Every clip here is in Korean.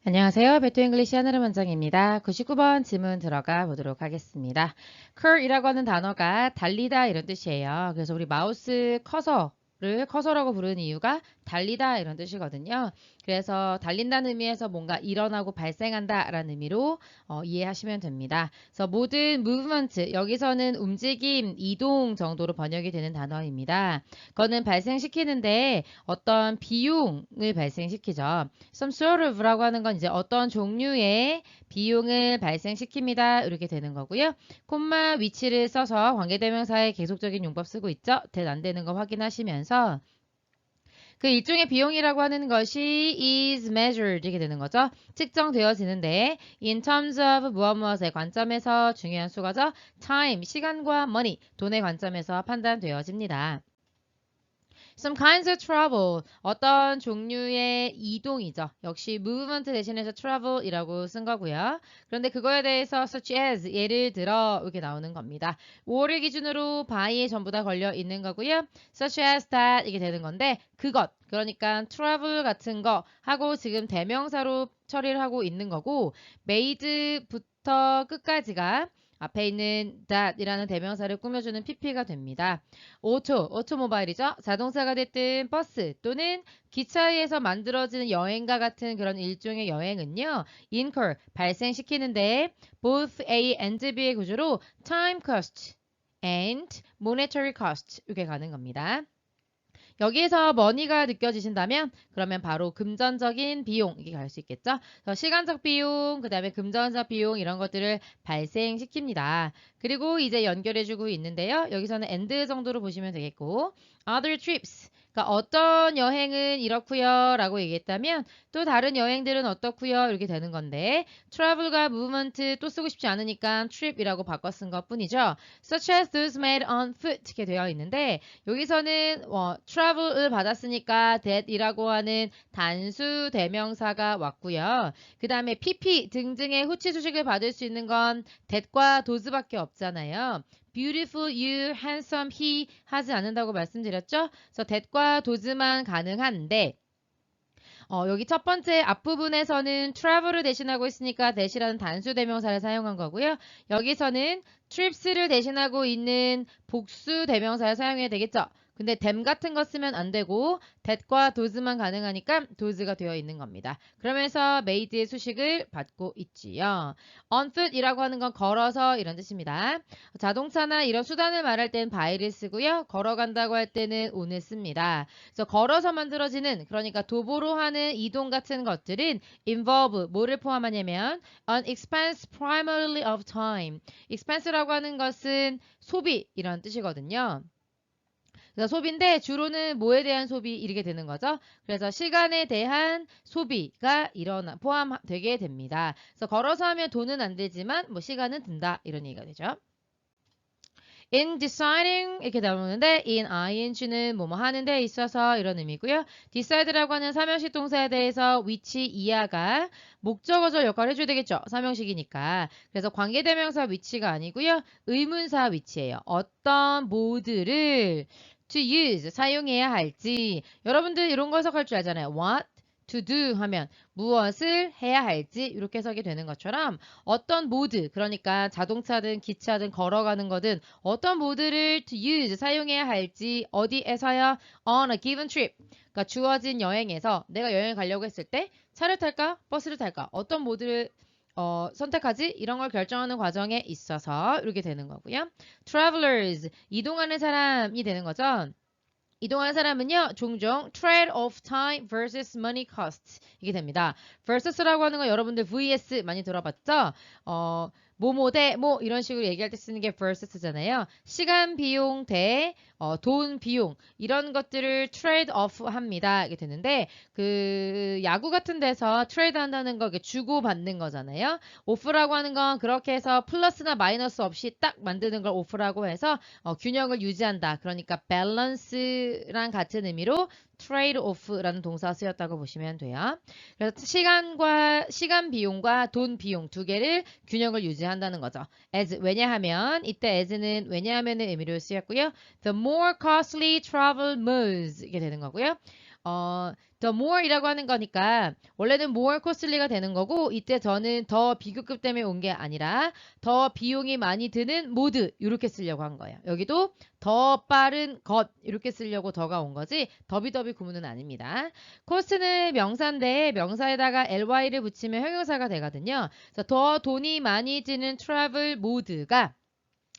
안녕하세요. 배트 잉글리시 하늘의 원장입니다. 99번 질문 들어가 보도록 하겠습니다. cur이라고 하는 단어가 달리다 이런 뜻이에요. 그래서 우리 마우스 커서를 커서라고 부르는 이유가 달리다 이런 뜻이거든요. 그래서 달린다는 의미에서 뭔가 일어나고 발생한다 라는 의미로 이해하시면 됩니다. 그래서 모든 movement, 여기서는 움직임, 이동 정도로 번역이 되는 단어입니다. 그거는 발생시키는데 어떤 비용을 발생시키죠. some sort of라고 하는 건 이제 어떤 종류의 비용을 발생시킵니다. 이렇게 되는 거고요. 콤마 위치를 써서 관계대명사의 계속적인 용법 쓰고 있죠. 안 되는 거 확인하시면서 그 일종의 비용이라고 하는 것이 is measured 이렇게 되는 거죠. 측정되어지는데 in terms of 무엇의 관점에서 중요한 수거죠. time, 시간과 money, 돈의 관점에서 판단되어집니다. Some kinds of travel, 어떤 종류의 이동이죠. 역시 movement 대신해서 travel이라고 쓴 거고요. 그런데 그거에 대해서 such as, 예를 들어 이렇게 나오는 겁니다. 5월을 기준으로 by에 전부 다 걸려 있는 거고요. such as that 이게 되는 건데 그것, 그러니까 travel 같은 거 하고 지금 대명사로 처리를 하고 있는 거고 made부터 끝까지가 앞에 있는 that이라는 대명사를 꾸며주는 pp가 됩니다. 오토모바일이죠. 자동차가 됐든 버스 또는 기차에서 만들어지는 여행과 같은 그런 일종의 여행은요. incur, 발생시키는데 both A and B의 구조로 time cost and monetary cost 이렇게 가는 겁니다. 여기에서 머니가 느껴지신다면 그러면 바로 금전적인 비용 이게 갈 수 있겠죠. 그래서 시간적 비용, 그 다음에 금전적 비용 이런 것들을 발생시킵니다. 그리고 이제 연결해주고 있는데요. 여기서는 and 정도로 보시면 되겠고 other trips 그러니까 어떤 여행은 이렇고요 라고 얘기했다면 또 다른 여행들은 어떻고요 이렇게 되는 건데 travel과 movement 또 쓰고 싶지 않으니까 trip이라고 바꿔 쓴 것 뿐이죠. such as those made on foot 이렇게 되어 있는데 여기서는 travel을 받았으니까 that이라고 하는 단수 대명사가 왔고요. 그 다음에 pp 등등의 후치 수식을 받을 수 있는 건 that과 does밖에 없잖아요. beautiful, you, handsome, he 하지 않는다고 말씀드렸죠? 그래서 that과 does만 가능한데 여기 첫 번째 앞부분에서는 travel을 대신하고 있으니까 that이라는 단수 대명사를 사용한 거고요. 여기서는 trips를 대신하고 있는 복수 대명사를 사용해야 되겠죠. 근데 them 같은 거 쓰면 안 되고 that과 does만 가능하니까 does가 되어 있는 겁니다. 그러면서 made의 수식을 받고 있지요. on foot이라고 하는 건 걸어서 이런 뜻입니다. 자동차나 이런 수단을 말할 땐 by를 쓰고요. 걸어간다고 할 때는 on을 씁니다. 그래서 걸어서 만들어지는 그러니까 도보로 하는 이동 같은 것들은 involve 뭐를 포함하냐면 an expense primarily of time. expense라고 하는 것은 소비 이런 뜻이거든요. 그래서 소비인데 주로는 뭐에 대한 소비 이렇게 되는 거죠. 그래서 시간에 대한 소비가 포함되게 됩니다. 그래서 걸어서 하면 돈은 안 되지만 뭐 시간은 든다 이런 얘기가 되죠. in deciding 이렇게 나오는데 in ing는 뭐뭐 하는 데 있어서 이런 의미고요. decide라고 하는 삼형식 동사에 대해서 위치 이하가 목적어절 역할을 해줘야 되겠죠. 삼형식이니까. 그래서 관계대명사 위치가 아니고요. 의문사 위치예요. 어떤 모드를 to use 사용해야 할지 여러분들 이런 거 해석할 줄 알잖아요. what to do 하면 무엇을 해야 할지 이렇게 해석이 되는 것처럼 어떤 모드 그러니까 자동차든 기차든 걸어가는 거든 어떤 모드를 to use 사용해야 할지 어디에서요? on a given trip 그러니까 주어진 여행에서 내가 여행 가려고 했을 때 차를 탈까? 버스를 탈까? 어떤 모드를 선택하지? 이런 걸 결정하는 과정에 있어서 이렇게 되는 거고요. travelers 이동하는 사람이 되는 거죠. 이동하는 사람은요, 종종 trade of time versus money cost 이게 됩니다. versus라고 하는 거 여러분들 vs 많이 들어봤죠? 뭐뭐 대 뭐 이런 식으로 얘기할 때 쓰는 게 versus잖아요. 시간 비용 대 돈 비용 이런 것들을 trade off 합니다. 이게 되는데 그 야구 같은 데서 trade 한다는 거 주고 받는 거잖아요. off라고 하는 건 그렇게 해서 플러스나 마이너스 없이 딱 만드는 걸 off라고 해서 균형을 유지한다. 그러니까 balance랑 같은 의미로 trade off라는 동사가 쓰였다고 보시면 돼요. 그래서 시간 비용과 돈 비용 두 개를 균형을 유지한다는 거죠. as 왜냐하면 이때 as는 왜냐하면의 의미로 쓰였고요. The more costly travel modes 이게 되는 거고요. the more이라고 하는 거니까 원래는 more costly가 되는 거고 이때 저는 더 비교급 때문에 온 게 아니라 더 비용이 많이 드는 모드 이렇게 쓰려고 한 거예요. 여기도 더 빠른 것 이렇게 쓰려고 더가 온 거지 더비더비 구문은 아닙니다. cost는 명사인데 명사에다가 ly를 붙이면 형용사가 되거든요. 그래서 더 돈이 많이 드는 travel 모드가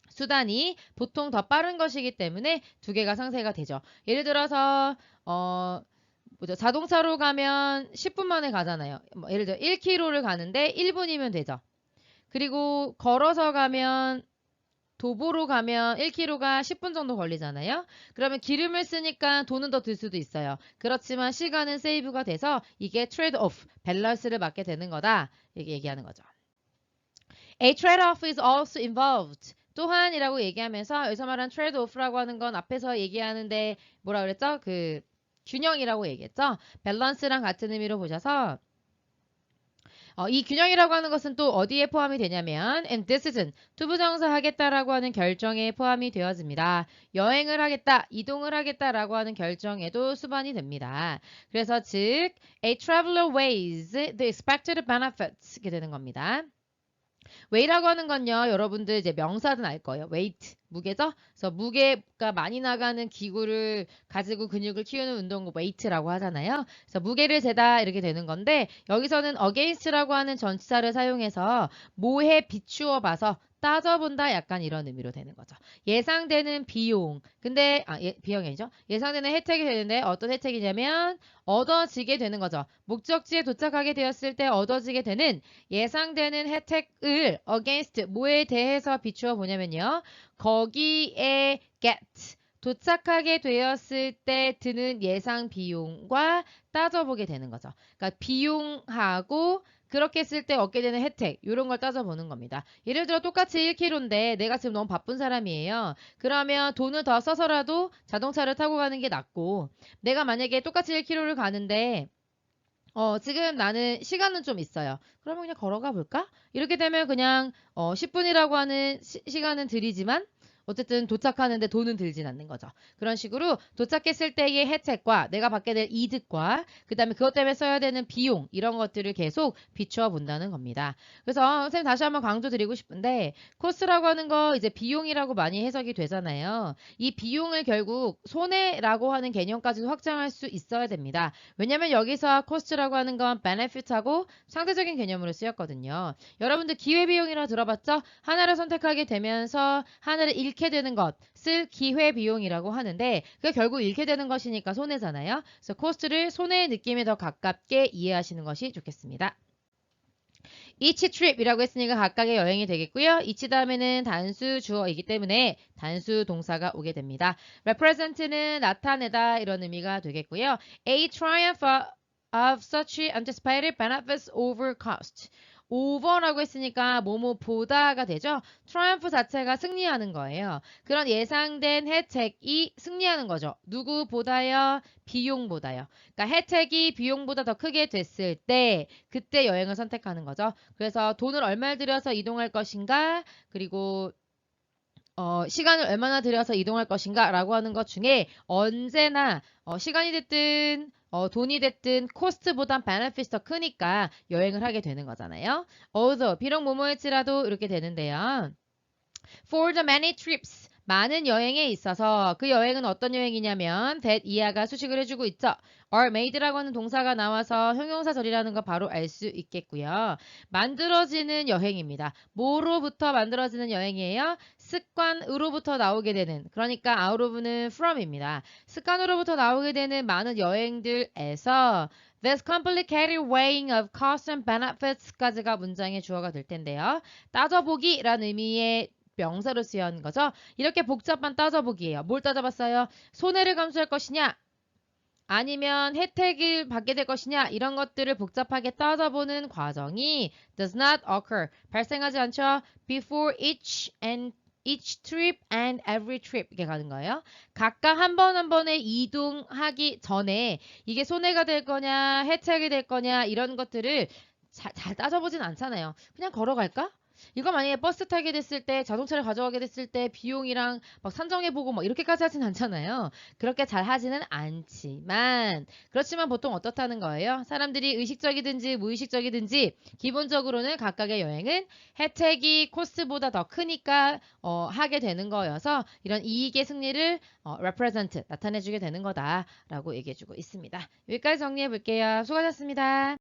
수단이 보통 더 빠른 것이기 때문에 두 개가 상세가 되죠. 예를 들어서 자동차로 가면 10분 만에 가잖아요. 뭐 예를 들어 1km를 가는데 1분이면 되죠. 그리고 걸어서 가면 도보로 가면 1km가 10분 정도 걸리잖아요. 그러면 기름을 쓰니까 돈은 더 들 수도 있어요. 그렇지만 시간은 세이브가 돼서 이게 트레이드 오프, 밸런스를 맞게 되는 거다. 이렇게 얘기하는 거죠. A trade-off is also involved. 또한이라고 얘기하면서 여기서 말한 trade-off라고 하는 건 앞에서 얘기하는데 뭐라 그랬죠? 그 균형이라고 얘기했죠? 밸런스랑 같은 의미로 보셔서 이 균형이라고 하는 것은 또 어디에 포함이 되냐면 and decision, 투부정사 하겠다라고 하는 결정에 포함이 되어집니다. 여행을 하겠다, 이동을 하겠다라고 하는 결정에도 수반이 됩니다. 그래서 즉 a traveler weighs the expected benefits 이렇게 되는 겁니다. 웨이라고 하는 건요, 여러분들 이제 명사든 알 거예요. 웨이트, 무게죠? 그래서 무게가 많이 나가는 기구를 가지고 근육을 키우는 운동을 웨이트라고 하잖아요. 그래서 무게를 재다 이렇게 되는 건데 여기서는 against라고 하는 전치사를 사용해서 뭐에 비추어 봐서 따져본다 약간 이런 의미로 되는 거죠. 예상되는 비용. 근데 비용이 아니죠. 예상되는 혜택이 되는데 어떤 혜택이냐면 얻어지게 되는 거죠. 목적지에 도착하게 되었을 때 얻어지게 되는 예상되는 혜택을 against 뭐에 대해서 비추어 보냐면요. 거기에 get 도착하게 되었을 때 드는 예상 비용과 따져보게 되는 거죠. 그러니까 비용하고 그렇게 했을 때 얻게 되는 혜택 이런 걸 따져보는 겁니다. 예를 들어 똑같이 1km인데 내가 지금 너무 바쁜 사람이에요. 그러면 돈을 더 써서라도 자동차를 타고 가는 게 낫고 내가 만약에 똑같이 1km를 가는데 지금 나는 시간은 좀 있어요. 그러면 그냥 걸어가 볼까? 이렇게 되면 그냥 10분이라고 하는 시간은 들이지만 어쨌든 도착하는데 돈은 들진 않는 거죠. 그런 식으로 도착했을 때의 혜택과 내가 받게 될 이득과 그 다음에 그것 때문에 써야 되는 비용 이런 것들을 계속 비추어 본다는 겁니다. 그래서 선생님 다시 한번 강조드리고 싶은데 코스라고 하는 거 이제 비용이라고 많이 해석이 되잖아요. 이 비용을 결국 손해라고 하는 개념까지도 확장할 수 있어야 됩니다. 왜냐면 여기서 코스트라고 하는 건 benefit하고 상대적인 개념으로 쓰였거든요. 여러분들 기회비용이라 들어봤죠? 하나를 선택하게 되면서 하나를 잃게 되는 것을 기회비용이라고 하는데 그게 결국 잃게 되는 것이니까 손해잖아요. 그래서 코스트를 손해의 느낌에 더 가깝게 이해하시는 것이 좋겠습니다. each trip이라고 했으니까 각각의 여행이 되겠고요. each 다음에는 단수 주어이기 때문에 단수 동사가 오게 됩니다. represent는 나타내다 이런 의미가 되겠고요. A triumph of such anticipated benefits over cost. over라고 했으니까 뭐뭐보다가 되죠. triumph 자체가 승리하는 거예요. 그런 예상된 혜택이 승리하는 거죠. 누구보다요? 비용보다요. 그러니까 혜택이 비용보다 더 크게 됐을 때 그때 여행을 선택하는 거죠. 그래서 돈을 얼마를 들여서 이동할 것인가 그리고 시간을 얼마나 들여서 이동할 것인가 라고 하는 것 중에 언제나 시간이 됐든 돈이 됐든 코스트보단 베네핏이 더 크니까 여행을 하게 되는 거잖아요. although 비록 뭐뭐일지라도 이렇게 되는데요. For the many trips 많은 여행에 있어서 그 여행은 어떤 여행이냐면 that 이하가 수식을 해주고 있죠. are made라고 하는 동사가 나와서 형용사절이라는 거 바로 알 수 있겠고요. 만들어지는 여행입니다. 뭐로부터 만들어지는 여행이에요? 습관으로부터 나오게 되는 그러니까 out of는 from입니다. 습관으로부터 나오게 되는 많은 여행들에서 This complicated weighing of costs and benefits까지가 문장의 주어가 될 텐데요. 따져보기라는 의미의 명사로 쓰여진 거죠. 이렇게 복잡한 따져보기예요. 뭘 따져봤어요? 손해를 감수할 것이냐? 아니면 혜택을 받게 될 것이냐? 이런 것들을 복잡하게 따져보는 과정이 does not occur. 발생하지 않죠. Before each trip and every trip 이렇게 가는 거예요. 각각 한 번 한 번에 이동하기 전에 이게 손해가 될 거냐 혜택이 될 거냐 이런 것들을 잘 따져보진 않잖아요. 그냥 걸어갈까? 이거 만약에 버스 타게 됐을 때, 자동차를 가져가게 됐을 때 비용이랑 막 산정해보고 막 이렇게까지 하진 않잖아요. 그렇게 잘 하지는 않지만, 그렇지만 보통 어떻다는 거예요? 사람들이 의식적이든지 무의식적이든지 기본적으로는 각각의 여행은 혜택이 코스보다 더 크니까 하게 되는 거여서 이런 이익의 승리를 represent, 나타내주게 되는 거다라고 얘기해주고 있습니다. 여기까지 정리해 볼게요. 수고하셨습니다.